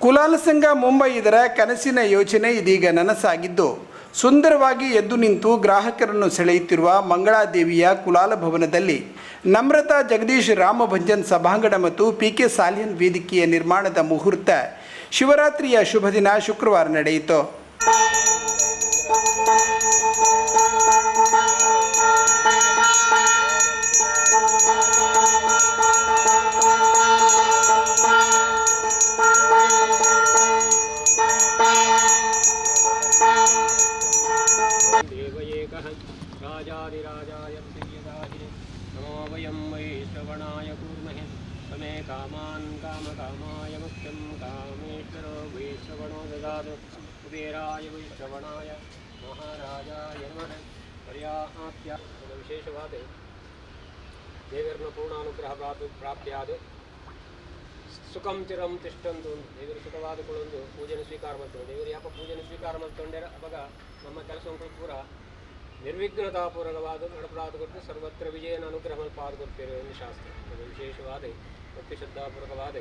ಕುಲಾಲ ಸಂಘ ಮುಂಬೈ ಇದರ ಕನಸಿನ ಯೋಜನೆ ಇದೀಗ ನನಸಾಗಿದ್ದು ಸುಂದರವಾಗಿ ಎದ್ದು ನಿಂತು ಗ್ರಾಹಕರನ್ನು ಸೆಳೆಯುತ್ತಿರುವ ಮಂಗಳಾದೇವಿಯ ಕುಲಾಲ ಭವನದಲ್ಲಿ ನಮ್ರತಾ ಜಗದೀಶ್ ರಾಮಭಂಜನ್ ಸಭಾಂಗಣ ಮತ್ತು ಪಿಕೆ ಸಾಲಿಯನ್ ವೇದಿಕೆಯ ನಿರ್ಮಾಣದ ಮುಹೂರ್ತ ಶಿವರಾತ್ರಿಯ ಶುಭ ದಿನ ಶುಕ್ರವಾರ ನಡೆಯಿತು. राजाधिराजाय प्रियदाहिने नमो वयं वै श्रवणाय कूर्महे तमे कामान् कामकामाय मुख्यं कामेश्वरो वै श्रवणो ददातु कुबेराय वै श्रवणाय महाराजाय नमः पर्याप्त्या विशेषवाद देवीर्न पूर्णानुग्रह प्राप्त्याद सुखं चिरं तिष्ठन्तु देवीर ಸುಖವಾದುಕೊಳ್ಳೊಂದು ಪೂಜೆನ ಸ್ವೀಕಾರ ಮಾಡ್ತಾರೆ. ದೇವರು ಯಾಪ ಪೂಜೆನ ಸ್ವೀಕಾರ ಮಾಡ್ಕೊಂಡ್ಯಾರ ಅವಾಗ ನಮ್ಮ ಕೆಲಸಗಳು ಪೂರ ನಿರ್ವಿಘ್ನತಾಪೂರ್ವಕವಾದ ನಡಪಡಾದುಕೊಟ್ಟು ಸರ್ವತ್ರ ವಿಜಯನ ಅನುಗ್ರಹ ಪಾಲ್ಗೊಳ್ತೀರಿ ಎಂದು ಶಾಸ್ತ್ರ. ಅದು ವಿಶೇಷವಾದ ಭಕ್ತಿ ಶ್ರದ್ಧಾಪೂರ್ವಕವಾದ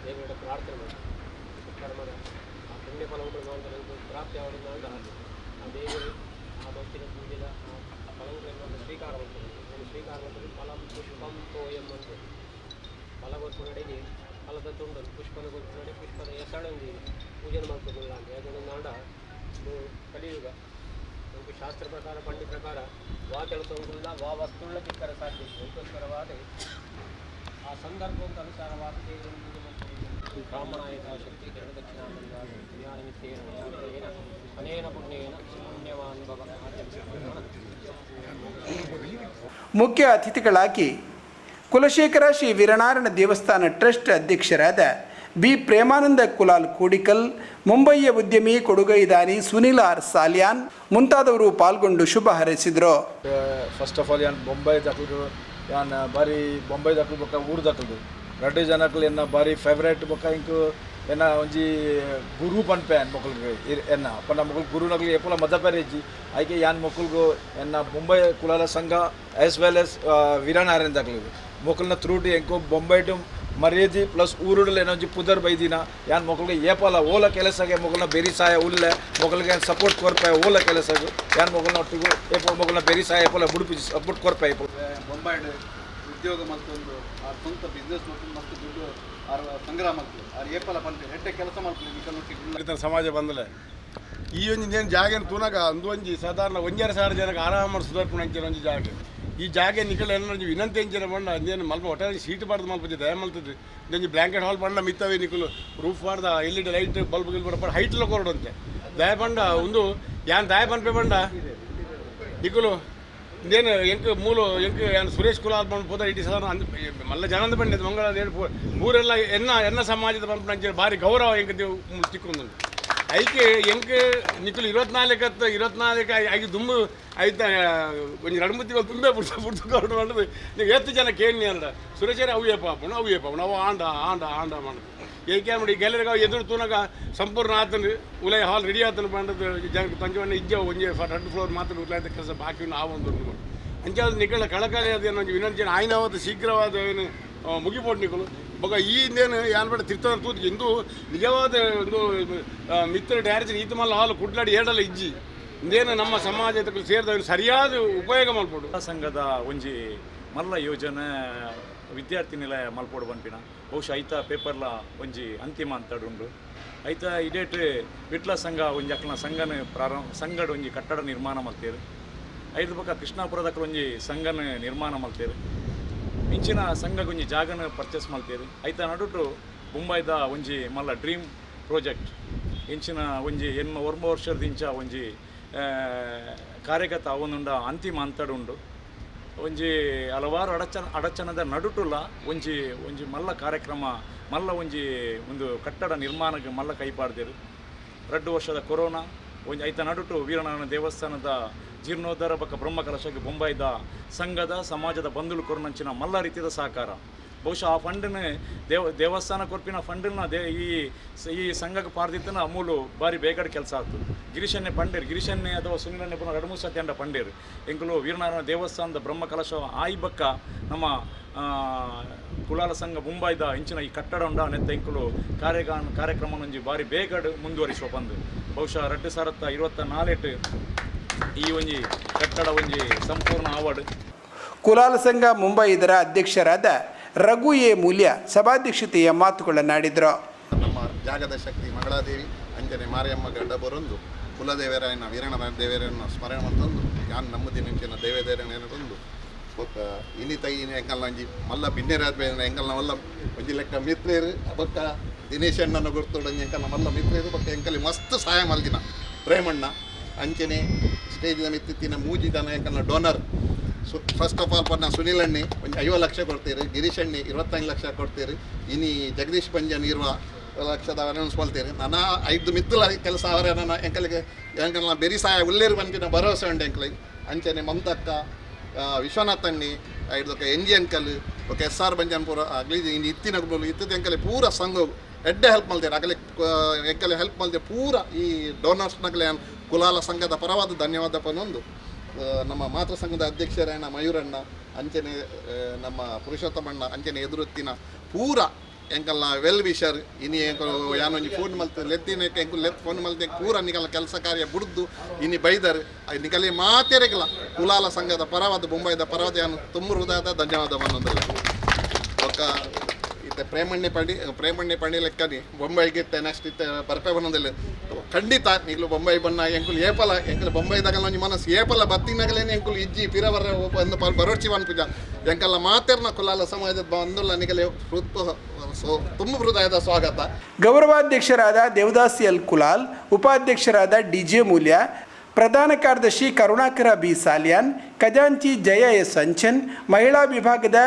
ದೇವರ ಪ್ರಾರ್ಥನೆ ಮಾಡಿ ಕರ್ಮದ ಆ ಪುಣ್ಯ ಫಲಗಳು ಪ್ರಾಪ್ತಿಯಾಗೋದ್ರಿಂದ ಆ ದೇವರು ಆ ಭಕ್ತಿನ ಪೂಜೆದ ಆ ಫಲಗಳನ್ನು ಸ್ವೀಕಾರ ಮಾಡ್ತಾರೆ. ಸ್ವೀಕಾರ ಮಾಡ್ತಾರೆ ಫಲಂ ಪುಷ್ಪಂ ತೋಯಂ ಅಂತ ಫಲ ಗೊತ್ತು ನಡೆಗಿ ಫಲದ ತುಂಡನ್ನು ಪುಷ್ಪನ ಗೊತ್ತು ನಡಿ ಪುಷ್ಪದ ಎಸಳಂದಿ ಪೂಜೆ ಮಾಡ್ಕೋದಿಲ್ಲ ಅಂತ ಯಾಕಂದ್ರೆ ನಾಡ ಇದು ಕಲಿಯುಗ ನಮಗೆ ಶಾಸ್ತ್ರ ಪ್ರಕಾರ ಪಂಡಿತ ಪ್ರಕಾರ ವಾ ಕೆಲಸವುಳ್ಳ ವಾ ವಸ್ತುಳ್ಳ ಕಿಕ್ಕರ ಸಾಧ್ಯ ಅದಕ್ಕೋಸ್ಕರವಾದ ಆ ಸಂದರ್ಭಕ್ಕೆ ಅನುಸಾರವಾದ ಕಾಮನಾಯಕ ಶಕ್ತಿ ಕಿರಣ ದಕ್ಷಿಣಾನಂದ ಜ್ಞಾನಮಿತ್ತೇನ ಅನೇನ ಪುಣ್ಯೇನ ಪುಣ್ಯವಾನುಭವ ಮುಖ್ಯ ಅತಿಥಿಗಳಾಗಿ ಕುಲಶೇಖರ ಶ್ರೀ ವೀರನಾರಾಯಣ ದೇವಸ್ಥಾನ ಟ್ರಸ್ಟ್ ಅಧ್ಯಕ್ಷರಾದ ಬಿ ಪ್ರೇಮಾನಂದ ಕುಲಾಲ್ ಕೂಡಿಕಲ್, ಮುಂಬಯಿಯ ಉದ್ಯಮಿ ಕೊಡುಗೈದಾನಿ ಸುನಿಲ್ ಆರ್ ಸಾಲಿಯಾನ್ ಮುಂತಾದವರು ಪಾಲ್ಗೊಂಡು ಶುಭ ಹಾರೈಸಿದರು. ಫಸ್ಟ್ ಆಫ್ ಆಲ್ ಯಾನ್ ಬೊಂಬೈ ದಾಖಲು ಯಾನ್ ಬಾರಿ ಬೊಂಬೈ ದಾಖಲು ಬೊಕ್ಕ ಊರು ದಾಖಲು ರಡ್ಡು ಜನಕ್ಕಲು ಎನ್ನ ಬಾರಿ ಫೇವ್ರೇಟ್ ಬೊಕ್ಕ ಇಂಕು ಎನ್ನ ಒಂಜಿ ಗುರು ಪನ್ಪೇನ್ ಮೊಕ್ಕಲ್ಗೆ ಎನ್ನ ಪಂಡ ಮೊಕ್ಕಲ್ ಗುರು ನಗಲಿ ಎಪ್ಪಲ ಮದ್ದಪೇರೆ ಇಜ್ಜಿ ಆಯ್ಕೆ ಯಾನ್ ಮೊಕ್ಕಲ್ಗು ಎನ್ನ ಮುಂಬೈ ಕುಲಾಲ ಸಂಘ ಆಸ್ ವೆಲ್ ಎಸ್ ವೀರನಾರಾಯಣ ದಾಖಲು ಮೊಕ್ಕಲ್ನ ಥ್ರೂಟಿ ಎಂಕೋ ಬೊಂಬೈ ಟು ಮರ್ಯಾದಿ ಪ್ಲಸ್ ಊರುಡಲ್ಲಿ ಏನೊಂದು ಪುದರ್ ಬೈದಿನ ಯಾನ್ ಮೊಕ್ಕಲ್ಗೆ ಏಪಲ ಓಲ ಕೆಲಸಗೆ ಮೊಕ್ಕಲ್ನ ಬೆರಿಸಾಯ ಉಲ್ಲೆ ಮೊಕ್ಕಲ್ಗೆ ಸಪೋರ್ಟ್ ಕೊರ್ಪಾಯ ಓಲ ಕೆಲಸಗೂ ಯಾನ್ ಮೊಕ್ಕಲ್ನ ಒಟ್ಟಿಗೂ ಏಪ ಮೊಕ್ಕಲ್ನ ಬೆರಿಸಾಯ ಏಪಲ ಬುಡುಪಿ ಸಪೋರ್ಟ್ ಕೊರ್ಪಾಯ ಬೊಂಬೈ ಉದ್ಯೋಗ ಮಲ್ತೊಂದು ಆ ಸ್ವಂತ ಬಿಸ್ನೆಸ್ ಮತ್ತು ಮಸ್ತ್ ದುಡ್ಡು ಆರು ಸಂಗ್ರಹ ಮಾಡ್ತೀವಿ ಆರು ಏಪಲ ಪಂಪೆ ಹೆಟ್ಟೆ ಕೆಲಸ ಮಾಡ್ತೀವಿ ಸಮಾಜ ಬಂದಲೆ ಈ ಒಂದು ಜಾಗ ತೂನಾಗ ಒಂದು ಒಂಜಿ ಸಾಧಾರಣ 1,2,000 ಜನಕ್ಕೆ ಆರಾಮ ಸುಧಾರ್ಪಣೆ ಅಂಚೆ ಒಂದು ಜಾಗ ಈ ಜಾಗ ನಿಕಲ್ ಏನೋ ವಿನಂತಿ ಎಂಚಿನ ಬಂಡ ಅಂದೇನು ಮಲ್ಪ ಒಟ್ಟಾರೆ ಸೀಟ್ ಬಾರ್ದು ಮಲ್ಪತ್ತೆ ದಯ ಮಲ್ತದೆ ಇಂಜಿ ಬ್ಲ್ಯಾಂಕೆಟ್ ಹಾಲ್ ಬಂಡ ಮಿತ್ತವೆ ನಿಕಲು ರೂಫ್ ಮಾಡ್ದ LED ಲೈಟ್ ಬಲ್ಬ್ ಗಿಲ್ ಬಡ ಹೈಟ್ಲ ಕೊರಡಂತೆ ದಯ ಬಂಡ ಒಂದು ಯಾನ್ ದಯ ಪನ್ಪೆ ಬಂಡ ನಿಕಲು ಇಂದೇನು ಎಂಕ್ ಮೂಲು ಎಂಕ್ ಯಾನ್ ಸುರೇಶ್ ಕುಲಾಲ್ ಬಂದು ಹೋದ ಇಡೀ ಸಾಧಾರಣ ಮಲ್ಲ ಜನಂದ ಬಂದಿದ್ದು ಮಂಗಳ ಊರೆಲ್ಲ ಎನ್ನ ಸಮಾಜದ ಬಂದು ನಂಚೆ ಭಾರಿ ಗೌರವ ಎಂಕ್ ದೇವು ತಿಕ್ಕೊಂಡು ಐಕೆ ಎಂಕ್ ನಿಕಲು 24 ಐದು ದುಂಬು ಆಯ್ತಾ கொஞ்சம் நடுமுத்திகள் தும்பே பிடிச்சி கவுண்ட் பண்ணுறது நீங்கள் ஏற்று ஜன கேள்வி அண்ட சுரேஷரே அவையே பார்ப்போம் ನಾವು ಆಂಡ ಮಾಡೋದು ಏಕೆ ಮಾಡಿ ಗೆಲ್ಲರಿಗ ಎದುರು ತೂನಗ ಸಂಪೂರ್ಣ ಆತನು ಉಲಯ ಹಾಲ್ ರೆಡಿ ಆತನು ಮಾಡೋದು ಜನಕ್ಕೆ ಪಂಚವನ್ನ ಇಜ್ಜ ಒಂಜೆ 2 ಫ್ಲೋರ್ ಮಾತ್ರ ಉಲಾಯ್ತ ಕೆಲಸ ಬಾಕಿ ಆವೊಂದು ಅಂಚಾದ ನಿಕಳ ಕಳಕಳಿ ಅದೇನೋ ವಿನಂತಿ ಆಯ್ನವಾದ ಶೀಘ್ರವಾದ ಏನು ಮುಗಿಪೋಟ್ ನಿಕಲು ಬೊಕ ಈ ಇಂದೇನು ಯಾನ್ ಬೇಡ ತಿರ್ತದ ತೂತ್ ಇಂದು ನಿಜವಾದ ಒಂದು ಮಿತ್ರ ಡೈರೆಕ್ಟರ್ ಈತ ಮಲ್ಲ ಹಾಲು ಕುಡ್ಲಾಡಿ ಏಡಲ್ಲ ಇಜ್ಜಿ ಇಂದೇನು ನಮ್ಮ ಸಮಾಜಕ್ಕೆ ಸೇರಿದ ಸರಿಯಾದ ಉಪಯೋಗ ಮಾಡ್ಬೋದು. ಸಂಘದ ಒಂಜಿ ಮಲ್ಲ ಯೋಜನೆ ವಿದ್ಯಾರ್ಥಿ ನಿಲಯ ಮಲ್ಪೋಡು ಬಂಪಿನ ಬಹುಶಃ ಐತ ಪೇಪರ್ಲ ಒಂಜಿ ಅಂತಿಮ ಅಂತಡುಂಡು ಐತ ಇಡೇಟ್ ವಿಟ್ಲ ಸಂಘ ಒಂಜಿ ಅಕ್ಲ ಸಂಘನ ಸಂಘದ ಒಂಜಿ ಕಟ್ಟಡ ನಿರ್ಮಾಣ ಮಾಡ್ತೇರು. ಐದು ಪಕ್ಕ ಕೃಷ್ಣಾಪುರದಕ್ಕ ಒಂಜಿ ಸಂಘನ ನಿರ್ಮಾಣ ಮಾಡ್ತೇರು. ಇಂಚಿನ ಸಂಘಕ್ಕೆ ಒಂಜಿ ಜಾಗನ ಪರ್ಚೇಸ್ ಮಾಡ್ತೇರು. ಐತ ನಡುಟು ಮುಂಬೈದ ಒಂಜಿ ಮಲ್ಲ ಡ್ರೀಮ್ ಪ್ರಾಜೆಕ್ಟ್ ಇಂಚಿನ ಒಂಜಿ ಎನ್ಮ ಒರ್ಮ ವರ್ಷದಿಂದ ಒಂಜಿ ಕಾರ್ಯಗತ ಅವನುಂಡ ಅಂತಿಮ ಅಂತಡುಂಡು ಒಂಜಿ ಹಲವಾರು ಅಡಚಣದ ನಡುಟುಲ ಒಂಜಿ ಮಲ್ಲ ಕಾರ್ಯಕ್ರಮ ಮಲ್ಲ ಒಂದು ಕಟ್ಟಡ ನಿರ್ಮಾಣಕ್ಕೆ ಮಲ್ಲ ಕೈಪಾಡ್ದೇರು. 2 ವರ್ಷದ ಕೊರೋನಾ ಒಂಜಿ ಐತ ನಡುಟು ವೀರನಾರಾಯಣ ದೇವಸ್ಥಾನದ ಜೀರ್ಣೋದ್ಧಾರ ಬಕ್ಕ ಬ್ರಹ್ಮಕಲಶಕ್ಕೆ ಬೊಂಬೈದ ಸಂಘದ ಸಮಾಜದ ಬಂಧುಲು ಕೊರನಂಚಿನ ಮಲ್ಲ ರೀತಿಯ ಸಹಕಾರ ಬಹುಶಃ ಆ ಫಂಡನ್ನು ದೇವಸ್ಥಾನ ಕೊರ್ಪಿನ ಫಂಡನ್ನ ಈ ಸಂಘಕ್ಕೆ ಪಾರ್ದಿತ್ತನ ಅಮೂಲು ಬಾರಿ ಬೇಕಾದ ಕೆಲಸ ಆಯ್ತು. ಗಿರೀಶನ್ನೇ ಗಿರೀಶನ್ನೇ ಅಥವಾ ಸುನಿಲನ್ನೇ ಪುನಃ 2-3 ಸತಿ ಅಂಡ ಪಂಡೇರು ಎಂಕುಲು ವೀರನಾರಾಯಣ ದೇವಸ್ಥಾನದ ಬ್ರಹ್ಮ ಕಲಶ ಆಯ್ಬಕ್ಕ ನಮ್ಮ ಕುಲಾಲ ಸಂಘ ಮುಂಬೈದ ಇಂಚಿನ ಈ ಕಟ್ಟಡ ಉಂಡ ನೆತ್ತ ಎಂಕುಲು ಕಾರ್ಯಕ್ರಮ ಒಂಜಿ ಬಾರಿ ಬೇಗಡ್ ಮುಂದುವರಿಸುವ ಬಂದು ಬಹುಶಃ 2024 ಈ ಒಂಜಿ ಕಟ್ಟಡ ಒಂಜಿ ಸಂಪೂರ್ಣ ಆವಡ್. ಕುಲಾಲ ಸಂಘ ಮುಂಬೈ ಇದರ ಅಧ್ಯಕ್ಷರಾದ ರಘು ಎ ಮೂಲ್ಯ ಸಭಾಧ್ಯಕ್ಷತೆಯ ಮಾತುಗಳನ್ನಾಡಿದರು. ನಮ್ಮ ಜಾಗದ ಶಕ್ತಿ ಮಂಗಳಾದೇವಿ ಅಂಜನೆ ಮಾರಿಯಮ್ಮ ಗಡ್ಡ ಬರೊಂದು ಕುಲದೇವರಾಯನ ವೀರನಾರಾಯಣ ದೇವರನ್ನು ಸ್ಮರಣೆ ಮಾಡ್ತಂದು ಯಾನ್ ನಮ್ಮದಿನ ದೇವದೇವರನೇನೊಂದು ಬೊಕ್ಕ ಇನ್ನಿತ ಎಂಕಲ್ನ ಒಂಜಿ ಮಲ್ಲ ಬಿನ್ನೆರಾದ ಎಂಕಲ್ನ ಮಲ್ಲ ಒಂಜಿ ಲೆಕ್ಕ ಮಿತ್ರೇರು ಬೊಕ್ಕ ದಿನೇಶ್ ಅಣ್ಣನ ಗುರ್ತೊಡಂಜಿ ಎಂಕಲ್ನ ಮಲ್ಲ ಮಿತ್ರೇರು ಬೊಕ್ಕ ಎಂಕಲ್ಲಿ ಮಸ್ತ್ ಸಹಾಯ ಮಲ್ದಿನ ಪ್ರೇಮಣ್ಣ ಅಂಚನೆ ಸ್ಟೇಜಿನ ಮಿತ್ತಿನ ಮೂಜಿ ಜನ ಎಂಕಲ್ನ ಡೋನರ್. ಫಸ್ಟ್ ಆಫ್ ಆಲ್ ಪನ್ನ ಸುನಿಲ್ ಅಣ್ಣಿ ಒಂದು 50 ಲಕ್ಷ ಕೊಡ್ತೀರಿ, ಗಿರೀಶ್ ಅಣ್ಣಿ 25 ಲಕ್ಷ ಕೊಡ್ತೀರಿ, ಇನಿ ಜಗದೀಶ್ ಪಂಜನ್ 20 ಲಕ್ಷದ ಅನೌನ್ಸ್ ಮಾಡ್ತೀರಿ. ನಾನು 5 ಮಿತ್ತಲ ಕೆಲಸ ಅವರ ನನ್ನ ಎಂಕಲಿಗೆ ಎಂಕಲ್ನ ಬೆರಿ ಸಹಾಯ ಉಳ್ಳೇರು ಬಂದಿನ ಭರವಸೆ ಉಂಟು ಎಂಕಲಿಗೆ. ಅಂಚನೆ ಮಮತಕ್ಕ ವಿಶ್ವನಾಥ್ ಅಣ್ಣಿ ಐದಕ್ಕೆ NG ಅಂಕಲ್ ಓಕೆ SR ಬಂಜನ್ಪುರ ಆಗಲಿ ಇನ್ನು ಇತ್ತಿದ ಎಂಕಲೆ ಪೂರ ಸಂಘ ಎಡ್ಡೆ ಹೆಲ್ಪ್ ಮಾಡ್ತೀರಿ ಆಗಲೇ ಎಂಕಲೆ ಹೆಲ್ಪ್ ಮಾಡ್ತೀರಿ ಪೂರ ಈ ಡೋನರ್ಸ್ನಾಗಲೇ ಕುಲಾಲ ಸಂಘದ ಪರವಾದ ಧನ್ಯವಾದ ಪನ್ನೊಂದು ನಮ್ಮ ಮಾತೃ ಸಂಘದ ಅಧ್ಯಕ್ಷರಣ್ಣ ಮಯೂರಣ್ಣ ಅಂಚನೆ ನಮ್ಮ ಪುರುಷೋತ್ತಮಣ್ಣ ಅಂಚನೆ ಎದುರುತ್ತಿನ ಪೂರ ಎಂಕಲ್ನ ವೆಲ್ ವಿಷರ್ ಇನಿ ಎಂಕಲ್ ಯಾನೊಂಜಿ ಫೋನ್ ಮಲ್ತ ಲೆತ್ತಿನ ಎಂಕಲ್ ಲೆತ್ ಫೋನ್ ಮಲ್ತೆ ಪೂರ ನಿಕಲ್ನ ಕೆಲಸ ಕಾರ್ಯ ಬುಡ್ದು ಇನಿ ಬೈದರ್ ನಿಕಲಿ ಮಾತೆರೆಗಲ ಕುಲಾಲ ಸಂಘದ ಪರವಾದ ಮುಂಬೈದ ಪರವಾದ ಯಾನು ತುಂಬ ಹೃದಯದ ಧನ್ಯವಾದವನ್ನೊಂದಲ್ಲ ಒಕ್ಕ ಇತ್ತೆ ಪ್ರೇಮಣ್ಣೆ ಪಡಿ ಲೆಕ್ಕನಿ ಬೊಂಬೈಗೆ ಇತ್ತೆ ನೆಕ್ಸ್ಟ್ ಇತ್ತೆ ಬರ್ಪೆ ಬನ್ನೋದಿಲ್ಲ ಖಂಡಿತ ನೀಗಲು ಬೊಂಬೈ ಬನ್ನ ಎಂಕುಲು ಏಪಲ ಎಂಕಲ್ ಬೊಂಬೈದಾಗಲ ಒಂಜಿ ಮನಸ್ಸು ಏಪಲ ಬತ್ತಿನಾಗಲೇನೆ ಎಂಕುಲು ಇಜ್ಜಿ ಪಿರವರ ಒಂದು ಬರೋಡ್ಚಿ ಪೂಜ ಎಂಕಲ್ಲ ಮಾತೆರ್ನ ಕುಲಾಲ ಸಮಾಜದ ಬಂದುಲ್ಲ ನಿಗಲೆ ತುಂಬ ಹೃದಯದ ಸ್ವಾಗತ. ಗೌರವಾಧ್ಯಕ್ಷರಾದ ದೇವದಾಸ್ ಎಲ್ ಕುಲಾಲ್, ಉಪಾಧ್ಯಕ್ಷರಾದ DJ ಮೂಲ್ಯ, ಪ್ರಧಾನ ಕಾರ್ಯದರ್ಶಿ ಕರುಣಾಕರ ಬಿ ಸಾಲ್ಯಾನ್, ಖಜಾಂಚಿ ಜಯ ಎಸ್ ಅಂಚನ್, ಮಹಿಳಾ ವಿಭಾಗದ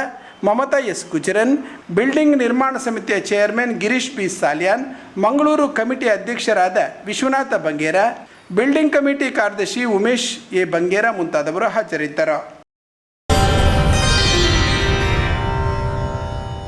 ಮಮತಾ ಎಸ್ ಗುಜರನ್, ಬಿಲ್ಡಿಂಗ್ ನಿರ್ಮಾಣ ಸಮಿತಿಯ chairman Girish B Salian, Mangaluru committee ಅಧ್ಯಕ್ಷರಾದ ವಿಶ್ವನಾಥ ಬಂಗೇರ, ಬಿಲ್ಡಿಂಗ್ ಕಮಿಟಿ ಕಾರ್ಯದರ್ಶಿ ಉಮೇಶ್ ಎ ಬಂಗೇರ ಮುಂತಾದವರು ಹಾಜರಿದ್ದರು.